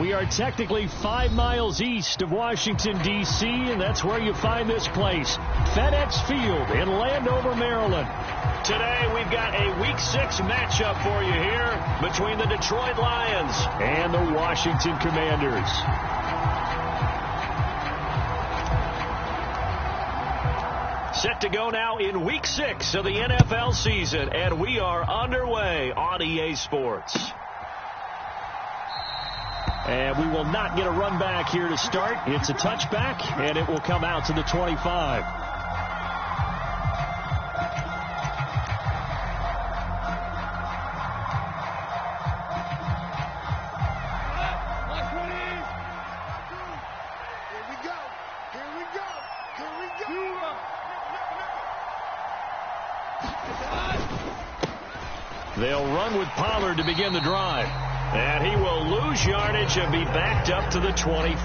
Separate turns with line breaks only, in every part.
We are technically 5 miles east of Washington, D.C., and that's where you find this place, FedEx Field in Landover, Maryland. Today, we've got a Week 6 matchup for you here between the Detroit Lions and the Washington Commanders. Set to go now in Week 6 of the NFL season, and we are underway on EA Sports. And we will not get a run back here to start. It's a touchback, and it will come out to the 25. They'll run with Pollard to begin the drive. And he will lose yardage and be backed up to the 24.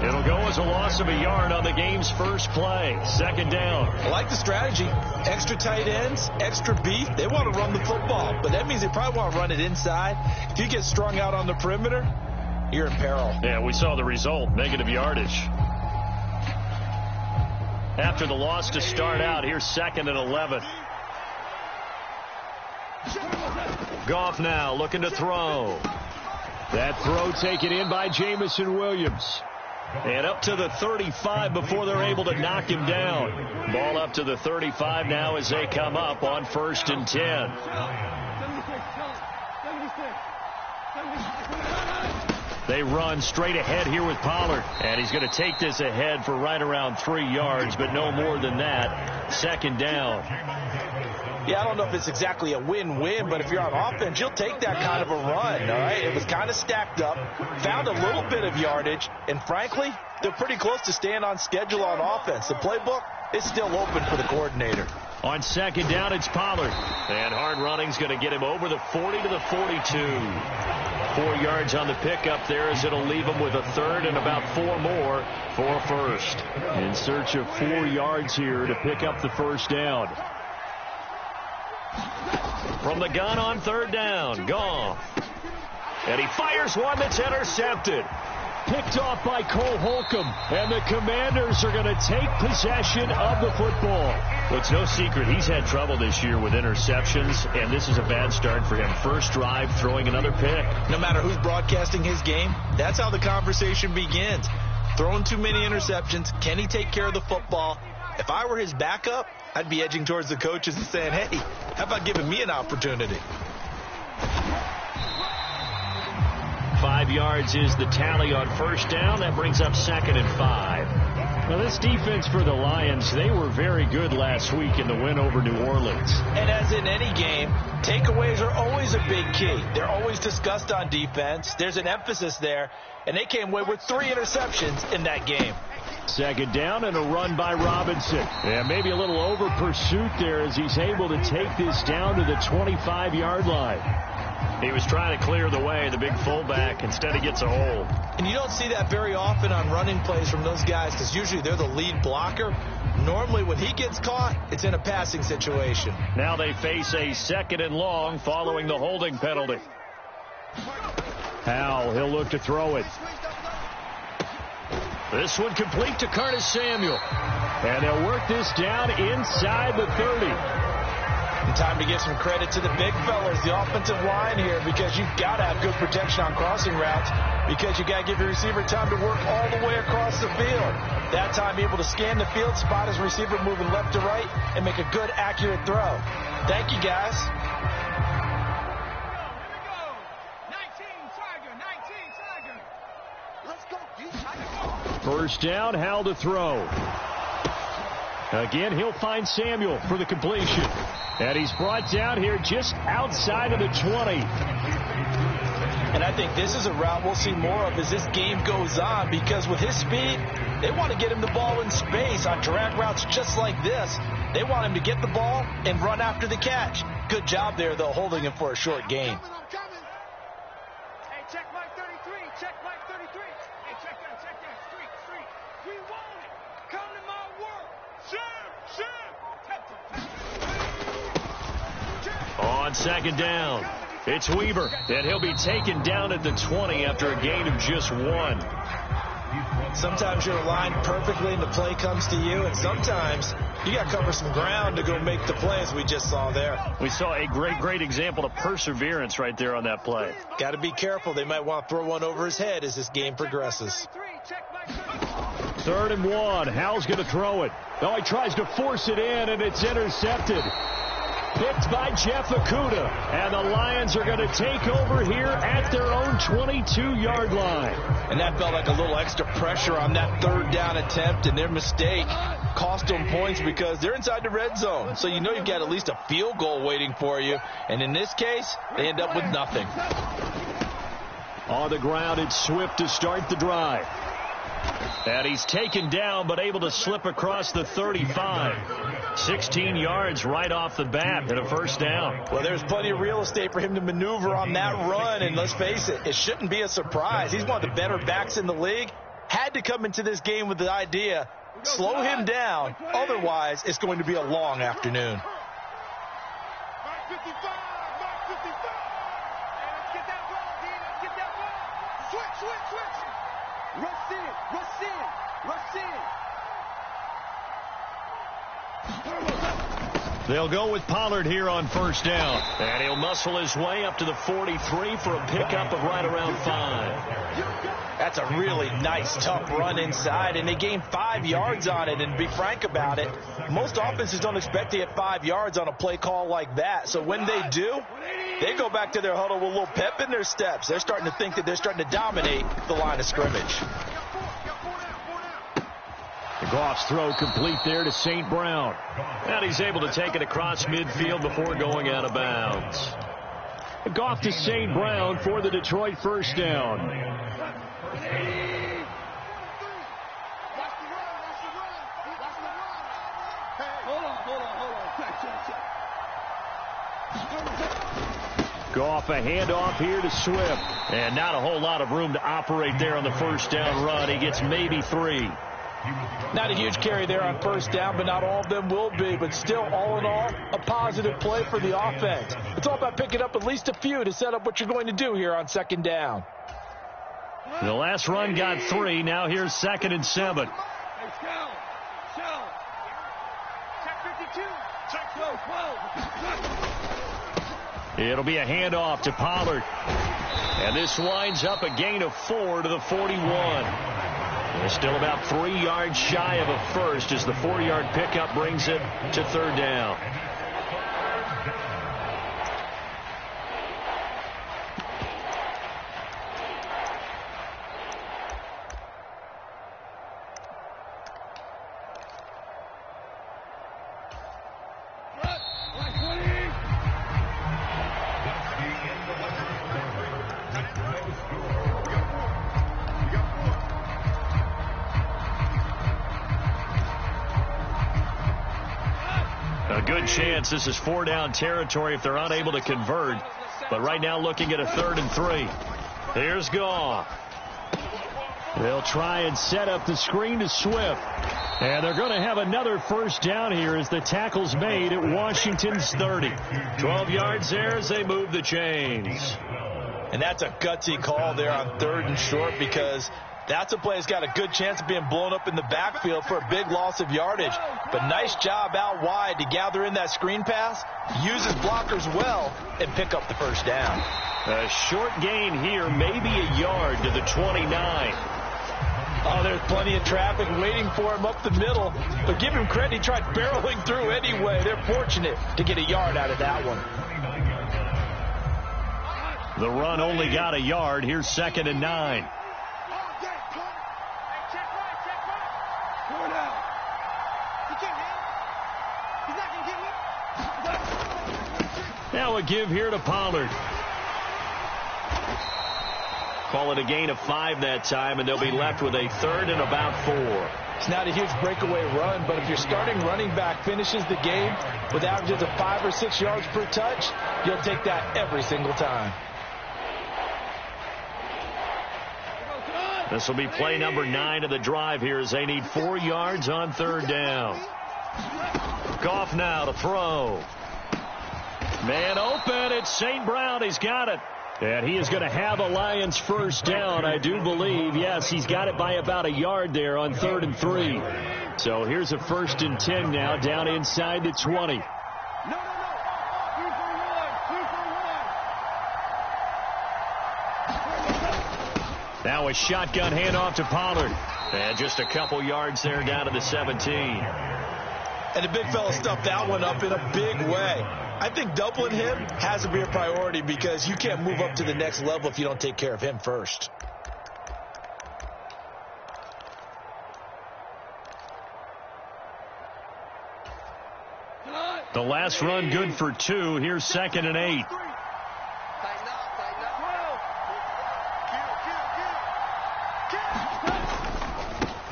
It'll go as a loss of a yard on the game's first play. Second down.
I like the strategy. Extra tight ends, extra beef. They want to run the football, but that means they probably want to run it inside. If you get strung out on the perimeter, you're in peril.
Yeah, we saw the result, negative yardage. After the loss to start out, here's 2nd and 11. Goff now looking to throw. That throw taken in by Jameson Williams. And up to the 35 before they're able to knock him down. Ball up to the 35 now as they come up on 1st and 10. They run straight ahead here with Pollard. And he's going to take this ahead for right around 3 yards, but no more than that. Second down.
Yeah, I don't know if it's exactly a win-win, but if you're on offense, you'll take that kind of a run, all right? It was kind of stacked up, found a little bit of yardage, and frankly, they're pretty close to staying on schedule on offense. The playbook is still open for the coordinator.
On second down, it's Pollard. And hard running's going to get him over the 40 to the 42. 4 yards on the pickup there as it'll leave him with a third and about 4 more for first. In search of 4 yards here to pick up the first down. From the gun on third down, Goff. And he fires one that's intercepted. Picked off by Cole Holcomb. And the Commanders are going to take possession of the football. Well, it's no secret he's had trouble this year with interceptions, and this is a bad start for him. First drive, throwing another pick.
No matter who's broadcasting his game, that's how the conversation begins. Throwing too many interceptions. Can he take care of the football? If I were his backup, I'd be edging towards the coaches and saying, hey, how about giving me an opportunity?
5 yards is the tally on first down. That brings up 2nd and 5. Now, this defense for the Lions, they were very good last week in the win over New Orleans.
And as in any game, takeaways are always a big key. They're always discussed on defense. There's an emphasis there, and they came away with 3 interceptions in that game.
Second down and a run by Robinson. And maybe a little over pursuit there as he's able to take this down to the 25-yard line. He was trying to clear the way, the big fullback. Instead, he gets a hold.
And you don't see that very often on running plays from those guys because usually they're the lead blocker. Normally, when he gets caught, it's in a passing situation.
Now they face a 2nd and long following the holding penalty. Howell, he'll look to throw it. This one complete to Curtis Samuel. And they'll work this down inside the 30.
And time to give some credit to the big fellas, the offensive line here, because you've got to have good protection on crossing routes because you got to give your receiver time to work all the way across the field. That time able to scan the field, spot his receiver moving left to right, and make a good, accurate throw. Thank you, guys.
First down, Howell to throw. Again, he'll find Samuel for the completion. And he's brought down here just outside of the 20.
And I think this is a route we'll see more of as this game goes on because with his speed, they want to get him the ball in space on drag routes just like this. They want him to get the ball and run after the catch. Good job there, though, holding him for a short gain.
Hey, check Mike 33. Check Mike 33. Hey, check that. Street. We want it. Come to my world. Sure.
On second down, It's Weaver, and he'll be taken down at the 20 after a gain of just 1.
Sometimes you're aligned perfectly and the play comes to you, and sometimes you got to cover some ground to go make the play, as we just saw there.
We saw a great example of perseverance right there on that play.
Got to be careful. They might want to throw one over his head as this game progresses.
3rd and 1. Howell's going to throw it. Oh, he tries to force it in, and it's intercepted. Picked by Jeff Okudah, and the Lions are going to take over here at their own 22-yard line.
And that felt like a little extra pressure on that 3rd down attempt, and their mistake cost them points because they're inside the red zone. So you know you've got at least a field goal waiting for you, and in this case, they end up with nothing.
On the ground, it's Swift to start the drive. And he's taken down, but able to slip across the 35. 16 yards right off the bat and a 1st down.
Well, there's plenty of real estate for him to maneuver on that run, and let's face it, it shouldn't be a surprise. He's one of the better backs in the league. Had to come into this game with the idea, slow him down, otherwise it's going to be a long afternoon.
Mark 55, Mark 55. Hey, let's get that ball, D. Let's get that ball. Switch. Rush in.
They'll go with Pollard here on 1st down. And he'll muscle his way up to the 43 for a pickup of right around 5.
That's a really nice, tough run inside, and they gained 5 yards on it. And to be frank about it, most offenses don't expect to get 5 yards on a play call like that. So when they do, they go back to their huddle with a little pep in their steps. They're starting to think that they're starting to dominate the line of scrimmage.
Goff's throw complete there to St. Brown. And he's able to take it across midfield before going out of bounds. Goff to St. Brown for the Detroit 1st down. Goff a handoff here to Swift. And not a whole lot of room to operate there on the 1st down run. He gets maybe 3.
Not a huge carry there on 1st down, but not all of them will be. But still, all in all, a positive play for the offense. It's all about picking up at least a few to set up what you're going to do here on 2nd down.
The last run got 3. Now here's 2nd and 7.
Hey, Shell. Check 52. Check 12.
It'll be a handoff to Pollard. And this winds up a gain of 4 to the 41. They're still about 3 yards shy of a 1st as the 4-yard pickup brings it to 3rd down. Good chance this is 4-down territory if they're unable to convert. But right now looking at a 3rd and 3. Here's Goff. They'll try and set up the screen to Swift. And they're going to have another 1st down here as the tackle's made at Washington's 30. 12 yards there as they move the chains.
And that's a gutsy call there on 3rd and short because that's a play that's got a good chance of being blown up in the backfield for a big loss of yardage. But nice job out wide to gather in that screen pass, use his blockers well, and pick up the 1st down.
A short gain here, maybe a yard to the 29.
Oh, there's plenty of traffic waiting for him up the middle. But give him credit, he tried barreling through anyway. They're fortunate to get a yard out of that one.
The run only got a yard. Here's 2nd and 9. Now a give here to Pollard. Call it a gain of 5 that time, and they'll be left with a 3rd and about 4.
It's not a huge breakaway run, but if your starting running back finishes the game with averages of 5 or 6 yards per touch, you'll take that every single time.
This will be play number 9 of the drive here as they need 4 yards on 3rd down. Goff now to throw. Man open. It's St. Brown. He's got it. And he is going to have a Lions first down, I do believe. Yes, he's got it by about a yard there on 3rd and 3. So here's a 1st and 10 now, down inside the 20. Now a shotgun handoff to Pollard. And just a couple yards there down to the 17.
And the big fella stuffed that one up in a big way. I think doubling him has to be a priority because you can't move up to the next level if you don't take care of him first.
The last run good for 2. Here's 2nd and 8.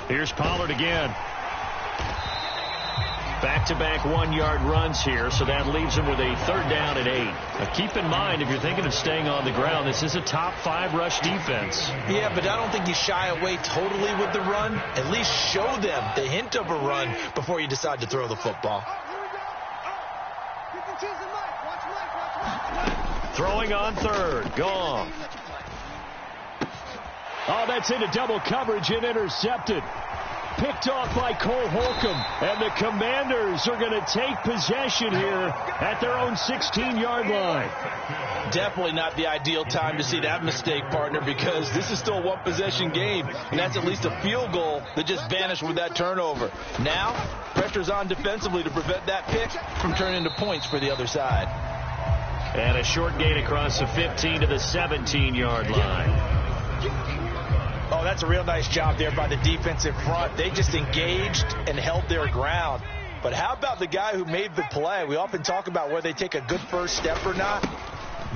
Here's Pollard again. Back-to-back 1-yard runs here, so that leaves him with a 3rd down and 8. Now keep in mind, if you're thinking of staying on the ground, this is a top 5 rush defense.
Yeah, but I don't think you shy away totally with the run. At least show them the hint of a run before you decide to throw the football.
Throwing on 3rd. Gone. Oh, that's into double coverage and intercepted. Picked off by Cole Holcomb, and the Commanders are going to take possession here at their own 16-yard line.
Definitely not the ideal time to see that mistake, partner, because this is still a one-possession game, and that's at least a field goal that just vanished with that turnover. Now, pressure's on defensively to prevent that pick from turning into points for the other side.
And a short gain across the 15 to the 17-yard line.
Oh, that's a real nice job there by the defense in front. They just engaged and held their ground. But how about the guy who made the play? We often talk about whether they take a good first step or not.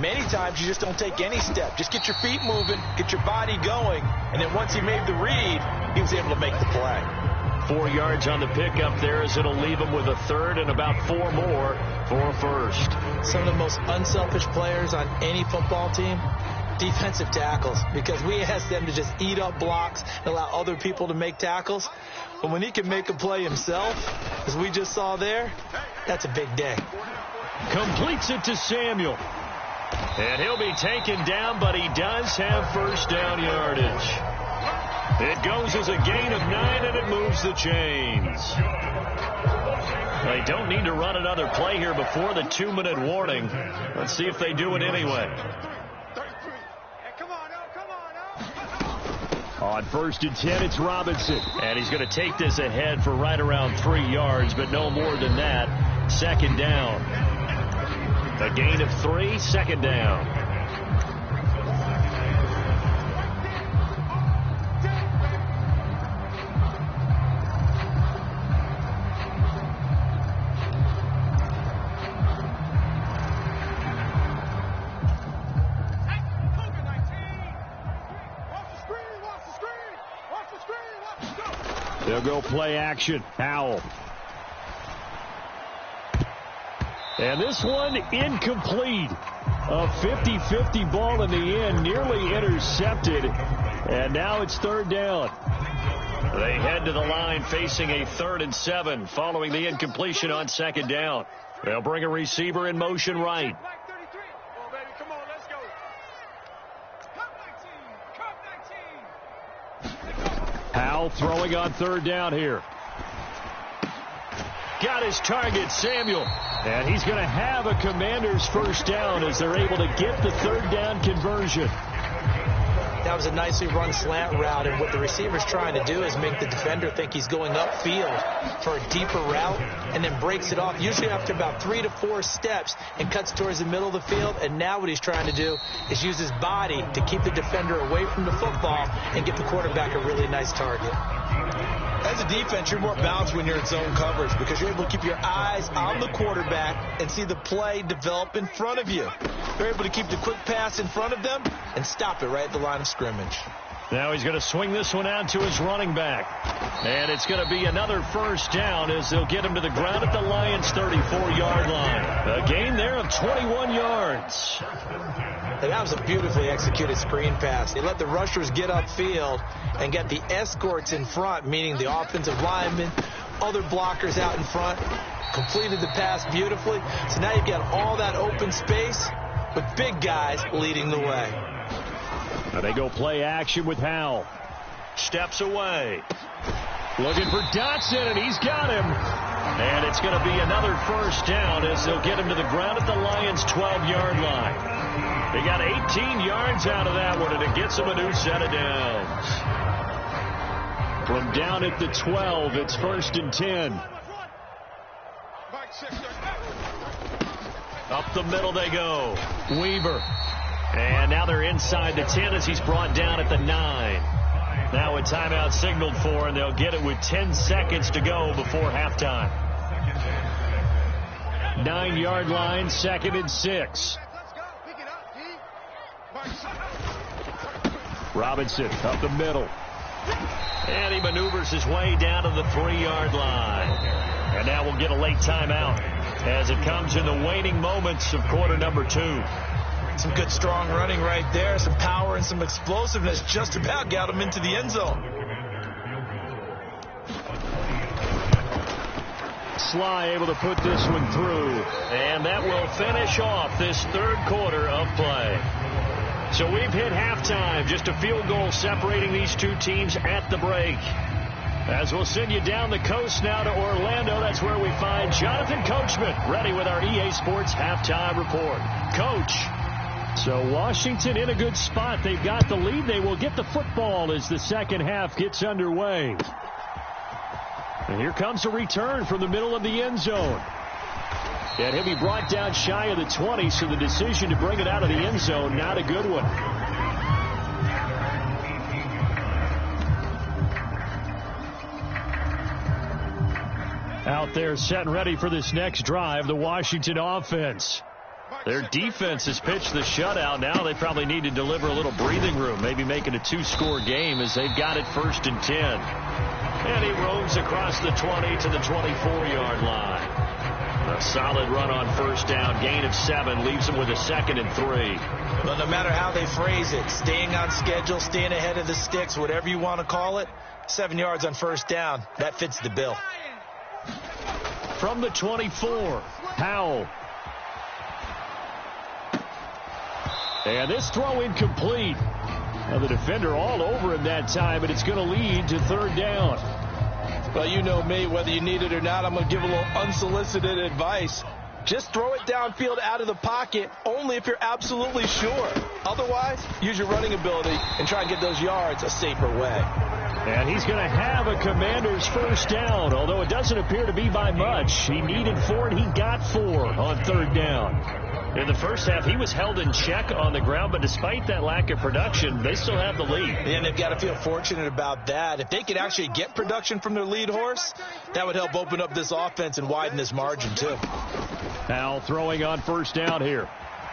Many times you just don't take any step. Just get your feet moving, get your body going, and then once he made the read, he was able to make the play.
4 yards on the pickup there as it'll leave him with a 3rd and about 4 more for a 1st.
Some of the most unselfish players on any football team, defensive tackles, because we ask them to just eat up blocks and allow other people to make tackles. But when he can make a play himself, as we just saw there, that's a big day.
Completes it to Samuel. And he'll be taken down, but he does have 1st down yardage. It goes as a gain of 9, and it moves the chains. They don't need to run another play here before the 2-minute warning. Let's see if they do it anyway. On 1st and 10, it's Robinson. And he's going to take this ahead for right around 3 yards, but no more than that. 2nd down. A gain of 3, 2nd down. They'll go play action. Howell. And this one incomplete. A 50-50 ball in the end, nearly intercepted. And now it's 3rd down. They head to the line facing a 3rd and 7 following the incompletion on 2nd down. They'll bring a receiver in motion right. Howell throwing on 3rd down here. Got his target, Samuel. And he's going to have a Commanders 1st down as they're able to get the 3rd down conversion.
That was a nicely run slant route, and what the receiver's trying to do is make the defender think he's going upfield for a deeper route and then breaks it off, usually after about 3 to 4 steps, and cuts towards the middle of the field. And now what he's trying to do is use his body to keep the defender away from the football and get the quarterback a really nice target. As a defense, you're more balanced when you're in zone coverage because you're able to keep your eyes on the quarterback and see the play develop in front of you. You're able to keep the quick pass in front of them and stop it right at the line of scrimmage.
Now he's going to swing this one out to his running back. And it's going to be another 1st down as they'll get him to the ground at the Lions' 34-yard line. A gain there of 21 yards.
And that was a beautifully executed screen pass. They let the rushers get upfield and get the escorts in front, meaning the offensive linemen other blockers out in front. Completed the pass beautifully. So now you've got all that open space with big guys leading the way.
Now they go play action with Howell. Steps away. Looking for Dotson, and he's got him. And it's going to be another first down as they'll get him to the ground at the Lions' 12-yard line. They got 18 yards out of that one, and it gets them a new set of downs. From down at the 12, it's 1st and 10. Up the middle they go. Weaver. And now they're inside the 10 as he's brought down at the 9. Now a timeout signaled for, and they'll get it with 10 seconds to go before halftime. 9-yard line, 2nd and 6. Robinson up the middle. And he maneuvers his way down to the 3-yard line. And now we'll get a late timeout as it comes in the waning moments of quarter number 2.
Some good strong running right there. Some power and some explosiveness. Just about got him into the end zone.
Sly able to put this one through. And that will finish off this third quarter of play. So we've hit halftime. Just a field goal separating these two teams at the break. As we'll send you down the coast now to Orlando, that's where we find Jonathan Coachman ready with our EA Sports halftime report. Coach. So Washington in a good spot. They've got the lead. They will get the football as the second half gets underway. And here comes a return from the middle of the end zone. And he'll be brought down shy of the 20, so the decision to bring it out of the end zone, not a good one. Out there set and ready for this next drive, the Washington offense. Their defense has pitched the shutout. Now they probably need to deliver a little breathing room, maybe make it a 2-score game as they've got it 1st and 10. And he roams across the 20 to the 24-yard line. A solid run on first down, gain of 7, leaves them with a 2nd and 3.
Well, no matter how they phrase it, staying on schedule, staying ahead of the sticks, whatever you want to call it, 7 yards on first down, that fits the bill.
From the 24, Howell. And this throw incomplete. Now the defender all over him that time, and it's going to lead to 3rd down.
Well, you know me, whether you need it or not, I'm going to give a little unsolicited advice. Just throw it downfield out of the pocket only if you're absolutely sure. Otherwise, use your running ability and try and get those yards a safer way.
And he's going to have a Commander's first down, although it doesn't appear to be by much. He needed 4, and he got 4 on 3rd down. In the first half, he was held in check on the ground, but despite that lack of production, they still have the lead.
And they've got to feel fortunate about that. If they could actually get production from their lead horse, that would help open up this offense and widen this margin, too.
Howell throwing on first down here.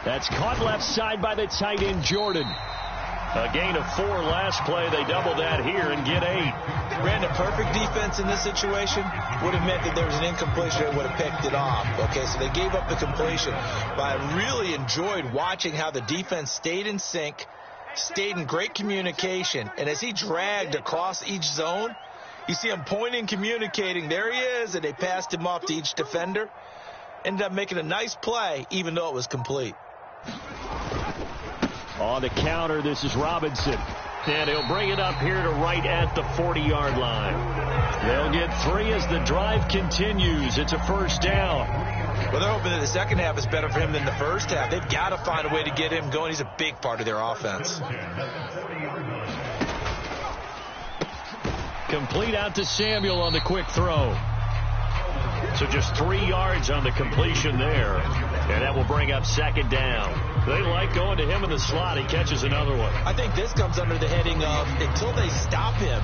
That's caught left side by the tight end, Jordan. A gain of 4 last play. They double that here and get 8.
Brandon, perfect defense in this situation would have meant that there was an incompletion that would have picked it off. Okay, so they gave up the completion. But I really enjoyed watching how the defense stayed in sync, stayed in great communication. And as he dragged across each zone, you see him pointing, communicating. There he is, and they passed him off to each defender. Ended up making a nice play, even though it was complete.
On the counter, this is Robinson. And he'll bring it up here to right at the 40-yard line. They'll get 3 as the drive continues. It's a first down.
Well, they're hoping that the second half is better for him than the first half. They've got to find a way to get him going. He's a big part of their offense.
Complete out to Samuel on the quick throw. So just 3 yards on the completion there. And that will bring up second down. They like going to him in the slot. He catches another one.
I think this comes under the heading of until they stop him,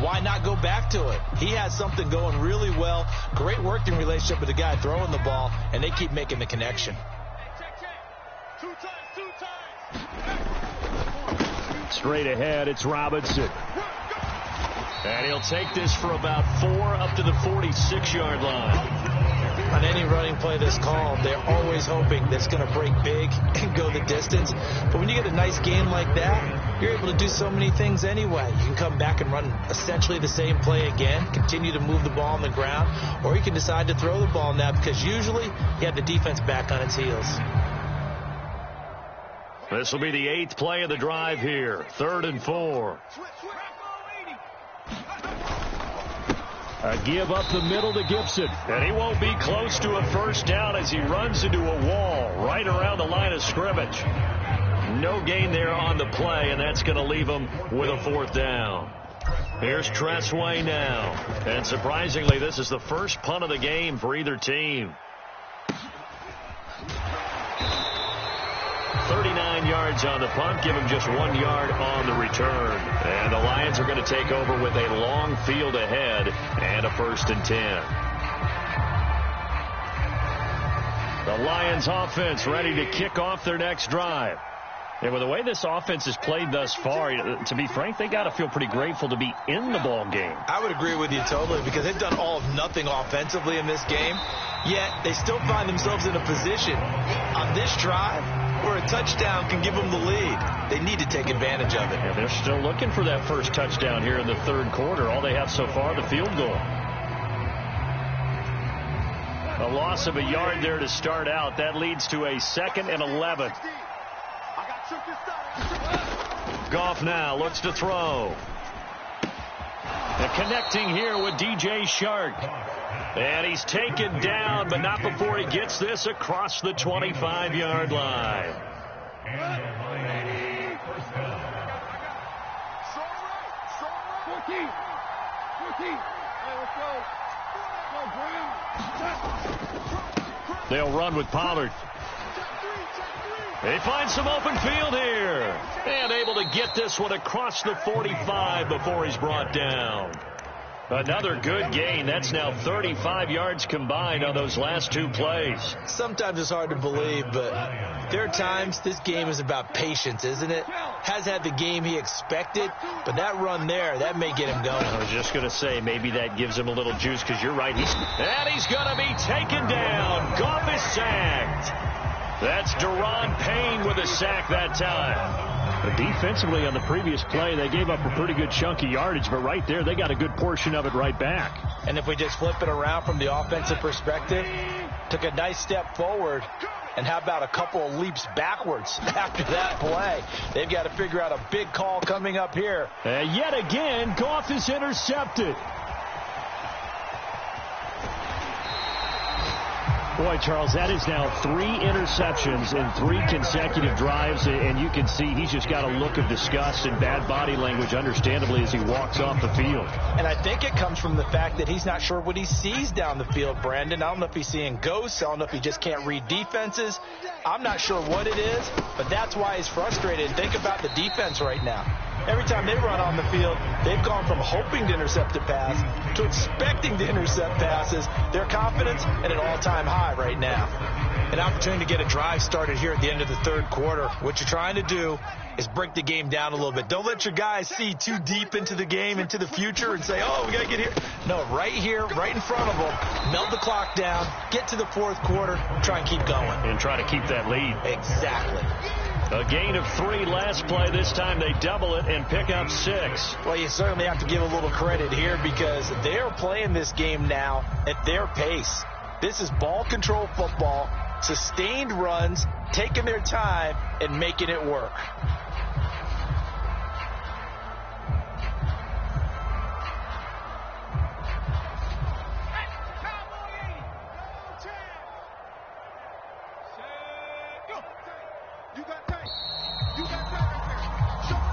why not go back to it? He has something going really well. Great working relationship with the guy throwing the ball, and they keep making the connection.
Straight ahead, it's Robinson. And he'll take this for about 4 up to the 46-yard line.
On any running play that's called, they're always hoping that it's going to break big and go the distance. But when you get a nice gain like that, you're able to do so many things anyway. You can come back and run essentially the same play again, continue to move the ball on the ground, or you can decide to throw the ball now because usually you have the defense back on its heels.
This will be the 8th play of the drive here. 3rd and 4. A give up the middle to Gibson. And he won't be close to a first down as he runs into a wall right around the line of scrimmage. No gain there on the play, and that's going to leave him with a 4th down. Here's Tressway now. And surprisingly, this is the first punt of the game for either team. 39 yards on the punt, give him just 1 yard on the return. And the Lions are going to take over with a long field ahead and a 1st and 10. The Lions offense ready to kick off their next drive. And with the way this offense has played thus far, to be frank, they got to feel pretty grateful to be in the ball game.
I would agree with you totally because they've done all of nothing offensively in this game, yet they still find themselves in a position on this drive where a touchdown can give them the lead. They need to take advantage of it.
And they're still looking for that first touchdown here in the 3rd quarter. All they have so far, the field goal. A loss of a yard there to start out. That leads to a 2nd and 11. Goff now looks to throw. And connecting here with DJ Chark. And he's taken down, but not before he gets this across the 25-yard line. They'll run with Pollard. They find some open field here. And able to get this one across the 45 before he's brought down. Another good gain. That's now 35 yards combined on those last 2 plays.
Sometimes it's hard to believe, but there are times this game is about patience, isn't it? Has had the game he expected, but that run there, that may get him going.
I was just going to say, maybe that gives him a little juice because you're right. He's going to be taken down. Goff is sacked. That's Daron Payne with a sack that time. But defensively on the previous play, they gave up a pretty good chunk of yardage, but right there, they got a good portion of it right back.
And if we just flip it around from the offensive perspective, took a nice step forward, and how about a couple of leaps backwards after that play? They've got to figure out a big call coming up here.
Yet again, Goff is intercepted. Boy, Charles, that is now 3 interceptions in 3 consecutive drives, and you can see he's just got a look of disgust and bad body language, understandably, as he walks off the field.
And I think it comes from the fact that he's not sure what he sees down the field, Brandon. I don't know if he's seeing ghosts. I don't know if he just can't read defenses. I'm not sure what it is, but that's why he's frustrated. Think about the defense right now. Every time they run on the field, they've gone from hoping to intercept a pass to expecting to intercept passes. Their confidence at an all-time high right now. An opportunity to get a drive started here at the end of the 3rd quarter. What you're trying to do is break the game down a little bit. Don't let your guys see too deep into the game, into the future, and say, oh, we got to get here. No, right here, right in front of them, melt the clock down, get to the 4th quarter, try and keep going.
And try to keep that lead.
Exactly.
A gain of 3 last play. This time they double it and pick up 6.
Well, you certainly have to give a little credit here because they're playing this game now at their pace. This is ball control football, sustained runs, taking their time and making it work.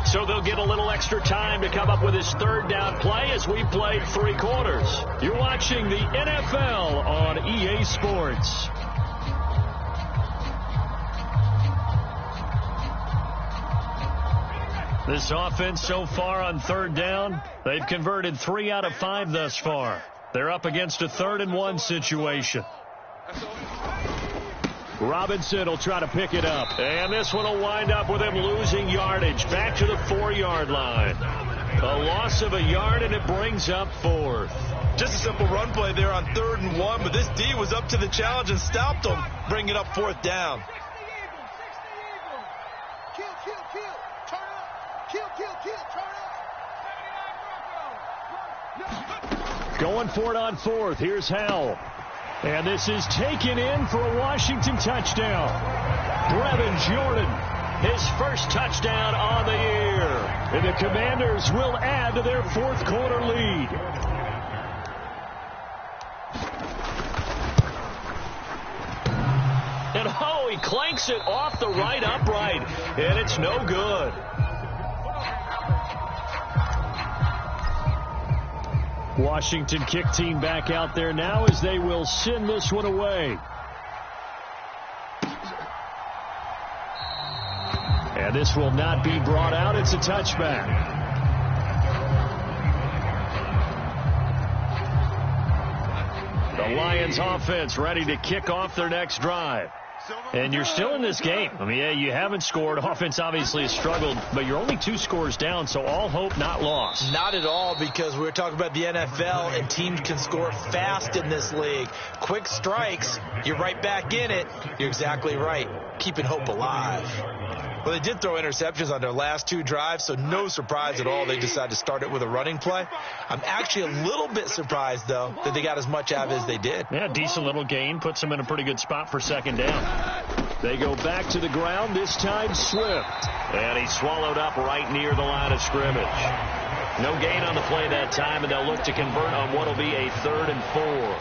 So they'll get a little extra time to come up with his 3rd down play as we played 3 quarters. You're watching the NFL on EA Sports. This offense so far on 3rd down, they've converted 3 out of 5 thus far. They're up against a 3rd and 1 situation. Robinson will try to pick it up. And this one will wind up with him losing yardage back to the 4-yard line. A loss of a yard, and it brings up 4th.
Just a simple run play there on 3rd and 1, but this D was up to the challenge and stopped him, bringing up 4th down.
Going for it on fourth. Here's Howell. And this is taken in for a Washington touchdown. Brevin Jordan, his first touchdown on the year. And the Commanders will add to their fourth quarter lead. And oh, he clanks it off the right upright. And it's no good. Washington kick team back out there now as they will send this one away. And this will not be brought out. It's a touchback. The Lions offense ready to kick off their next drive. And you're still in this game. I mean, yeah, you haven't scored. Offense obviously has struggled, but you're only 2 scores down, so all hope not lost.
Not at all, because we were talking about the NFL, and teams can score fast in this league. Quick strikes, you're right back in it. You're exactly right. Keeping hope alive. Well, they did throw interceptions on their last 2 drives, so no surprise at all they decided to start it with a running play. I'm actually a little bit surprised, though, that they got as much out of it as they did.
Yeah, decent little gain. Puts them in a pretty good spot for second down. They go back to the ground, this time Swift. And he's swallowed up right near the line of scrimmage. No gain on the play that time, and they'll look to convert on what will be a 3rd and 4.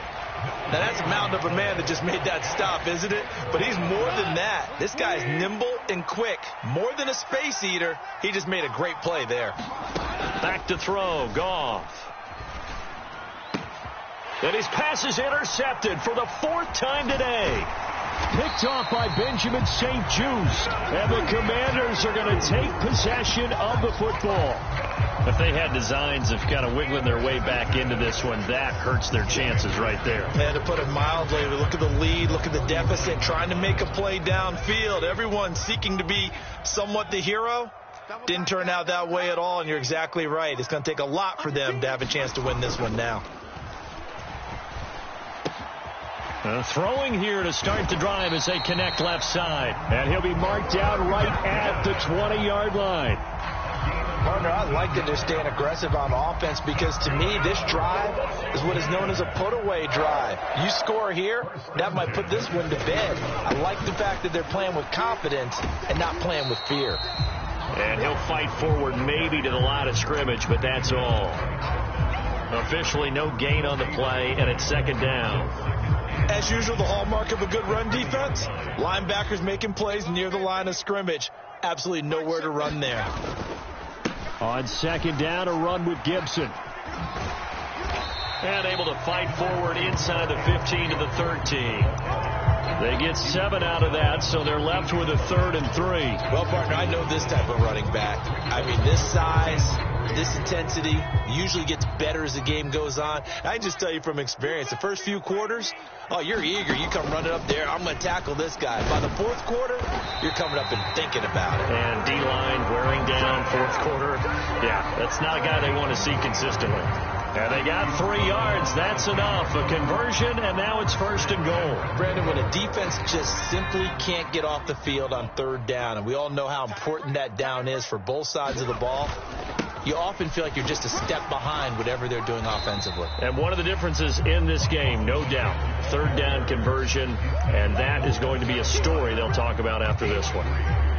Now, that's a mountain of a man that just made that stop, isn't it? But he's more than that. This guy's nimble and quick. More than a space eater. He just made a great play there.
Back to throw. Goff. And his pass is intercepted for the 4th time today. Picked off by Benjamin St-Juste. And the Commanders are going to take possession of the football. If they had designs of kind of wiggling their way back into this one, that hurts their chances right there.
And to put it mildly, look at the lead, look at the deficit, trying to make a play downfield. Everyone seeking to be somewhat the hero. Didn't turn out that way at all, and you're exactly right. It's going to take a lot for them to have a chance to win this one now.
Throwing here to start the drive as they connect left side. And he'll be marked down right at the 20-yard line.
Partner, I like that they're staying aggressive on offense because, to me, this drive is what is known as a put-away drive. You score here, that might put this one to bed. I like the fact that they're playing with confidence and not playing with fear.
And he'll fight forward maybe to the line of scrimmage, but that's all. Officially no gain on the play, and it's 2nd down.
As usual, the hallmark of a good run defense, linebackers making plays near the line of scrimmage. Absolutely nowhere to run there.
On 2nd down, a run with Gibson. And able to fight forward inside the 15 to the 13. They get 7 out of that, so they're left with a 3rd and 3.
Well, partner, I know this type of running back. I mean, this size, this intensity usually gets better as the game goes on. I can just tell you from experience, the first few quarters, oh, you're eager. You come running up there. I'm going to tackle this guy. By the 4th quarter, you're coming up and thinking about it.
And D-line wearing down 4th quarter. Yeah, that's not a guy they want to see consistently. And they got 3 yards. That's enough. A conversion, and now it's 1st and goal.
Brandon, when a defense just simply can't get off the field on 3rd down, and we all know how important that down is for both sides of the ball, you often feel like you're just a step behind whatever they're doing offensively.
And one of the differences in this game, no doubt, 3rd down conversion, and that is going to be a story they'll talk about after this one.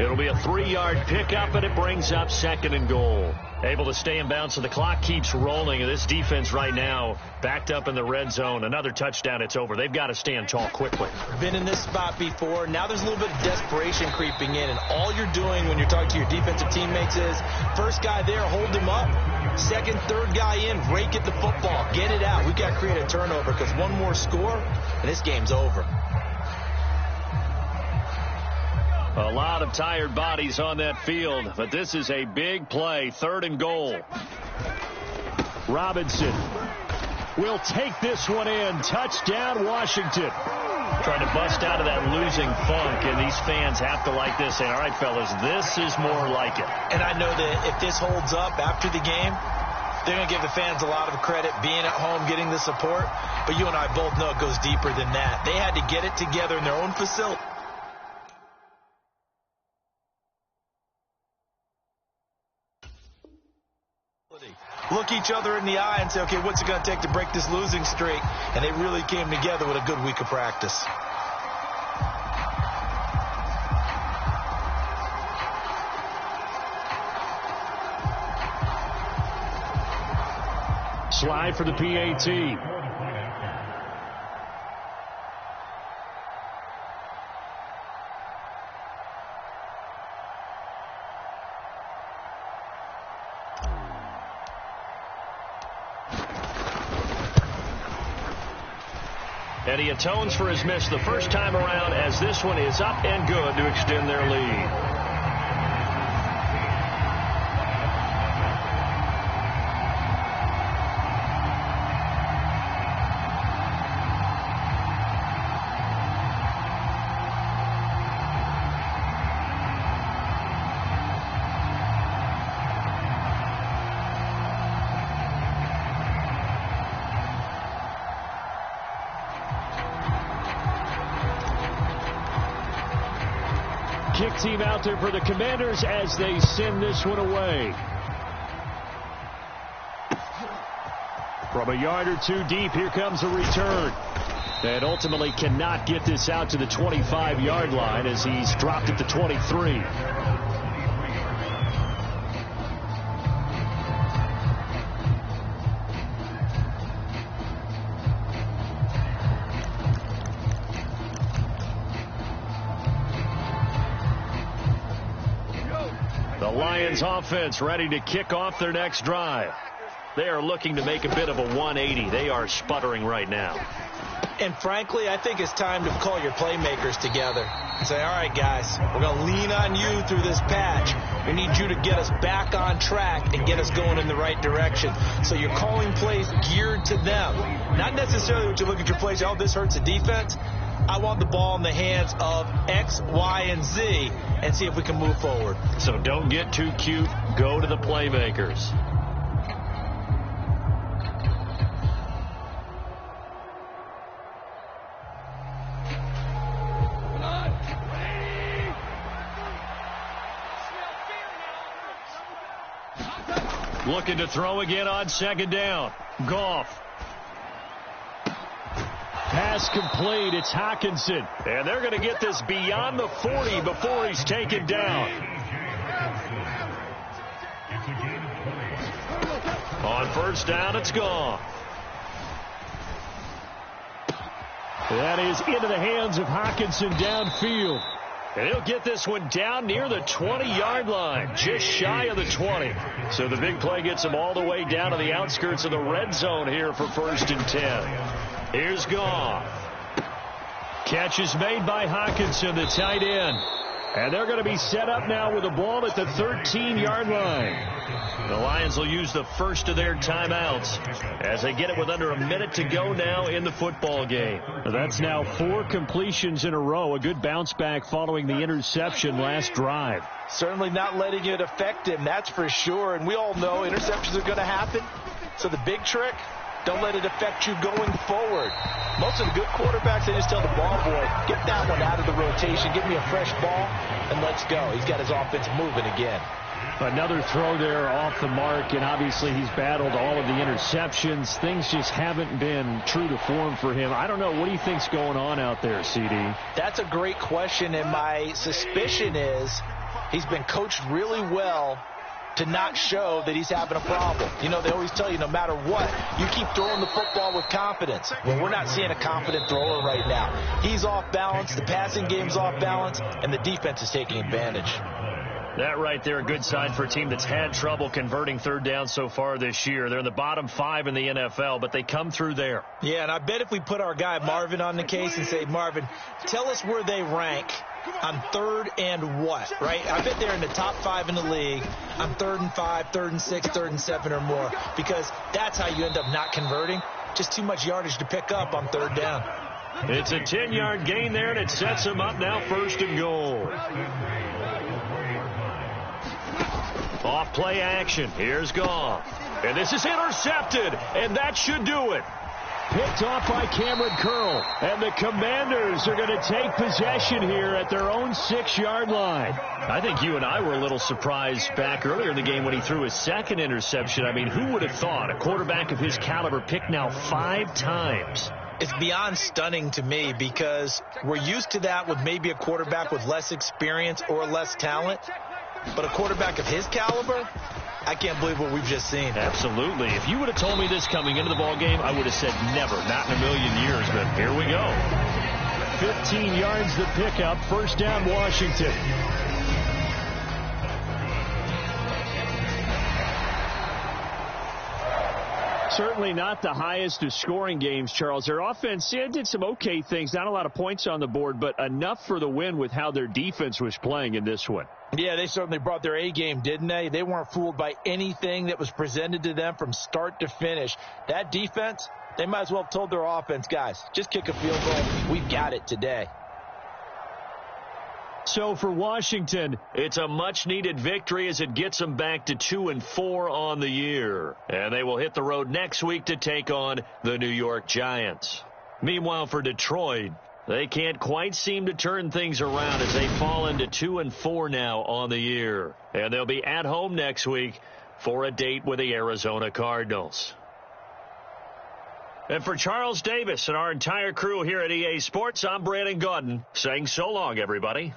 It'll be a 3-yard pickup, and it brings up 2nd and goal. Able to stay in bounds, so the clock keeps rolling. And this defense right now backed up in the red zone. Another touchdown, it's over. They've got to stand tall quickly.
Been in this spot before. Now there's a little bit of desperation creeping in. And all you're doing when you're talking to your defensive teammates is, first guy there, hold him up. 2nd, 3rd guy in, rake at the football. Get it out. We've got to create a turnover because one more score, and this game's over.
A lot of tired bodies on that field, but this is a big play. 3rd and goal. Robinson will take this one in. Touchdown, Washington. Trying to bust out of that losing funk, and these fans have to like this. Say, all right, fellas, this is more like it.
And I know that if this holds up after the game, they're going to give the fans a lot of credit, being at home, getting the support. But you and I both know it goes deeper than that. They had to get it together in their own facility. Look each other in the eye and say, okay, what's it going to take to break this losing streak? And they really came together with a good week of practice.
Slide for the PAT. And he atones for his miss the first time around, as this one is up and good to extend their lead. Kick team out there for the Commanders as they send this one away. From a yard or two deep, here comes a return. And ultimately cannot get this out to the 25-yard line as he's dropped at the 23. Lions offense ready to kick off their next drive. They are looking to make a bit of a 180. They are sputtering right now.
And frankly, I think it's time to call your playmakers together and say, all right, guys, we're going to lean on you through this patch. We need you to get us back on track and get us going in the right direction. So you're calling plays geared to them. Not necessarily what you look at your plays, oh, this hurts the defense. I want the ball in the hands of X, Y, and Z and see if we can move forward.
So don't get too cute. Go to the playmakers. Looking to throw again on second down. Goff. Pass complete. It's Hockenson. And they're going to get this beyond the 40 before he's taken down. On first down, it's Goff. That is into the hands of Hockenson downfield. And he'll get this one down near the 20-yard line, just shy of the 20. So the big play gets him all the way down to the outskirts of the red zone here for 1st and 10. Here's Goff. Catch is made by Hockenson, the tight end. And they're going to be set up now with the ball at the 13-yard line. The Lions will use the first of their timeouts as they get it with under a minute to go now in the football game. That's now 4 completions in a row. A good bounce back following the interception last drive.
Certainly not letting it affect him, that's for sure. And we all know interceptions are going to happen. So the big trick, don't let it affect you going forward. Most of the good quarterbacks, they just tell the ball boy, get that one out of the rotation, give me a fresh ball, and let's go. He's got his offense moving again.
Another throw there off the mark, and obviously he's battled all of the interceptions. Things just haven't been true to form for him. I don't know. What do you think's going on out there, CD?
That's a great question, and my suspicion is he's been coached really well to not show that he's having a problem. You know, they always tell you no matter what, you keep throwing the football with confidence. Well, we're not seeing a confident thrower right now. He's off balance, the passing game's off balance, and the defense is taking advantage.
That right there, a good sign for a team that's had trouble converting third down so far this year. They're in the bottom 5 in the NFL, but they come through there.
Yeah, and I bet if we put our guy Marvin on the case and say, Marvin, tell us where they rank on third and what, right? I bet they're in the top 5 in the league on 3rd and 5, 3rd and 6, 3rd and 7 or more, because that's how you end up not converting. Just too much yardage to pick up on third down.
It's a 10-yard gain there, and it sets them up now 1st and goal. Off play action. Here's Goff. And this is intercepted, and that should do it. Picked off by Cameron Curl. And the Commanders are going to take possession here at their own 6-yard line. I think you and I were a little surprised back earlier in the game when he threw his second interception. I mean, who would have thought a quarterback of his caliber picked now 5 times?
It's beyond stunning to me because we're used to that with maybe a quarterback with less experience or less talent. But a quarterback of his caliber, I can't believe what we've just seen.
Absolutely. If you would have told me this coming into the ball game, I would have said never, not in a million years. But here we go. 15 yards the pickup. First down, Washington. Certainly not the highest of scoring games, Charles. Their offense did some okay things. Not a lot of points on the board, but enough for the win with how their defense was playing in this one.
Yeah, they certainly brought their A game, didn't they? They weren't fooled by anything that was presented to them from start to finish. That defense, they might as well have told their offense, guys, just kick a field goal. We've got it today.
So for Washington, it's a much-needed victory as it gets them back to 2-4 on the year. And they will hit the road next week to take on the New York Giants. Meanwhile, for Detroit, they can't quite seem to turn things around as they fall into 2-4 now on the year. And they'll be at home next week for a date with the Arizona Cardinals. And for Charles Davis and our entire crew here at EA Sports, I'm Brandon Gaudin saying so long, everybody.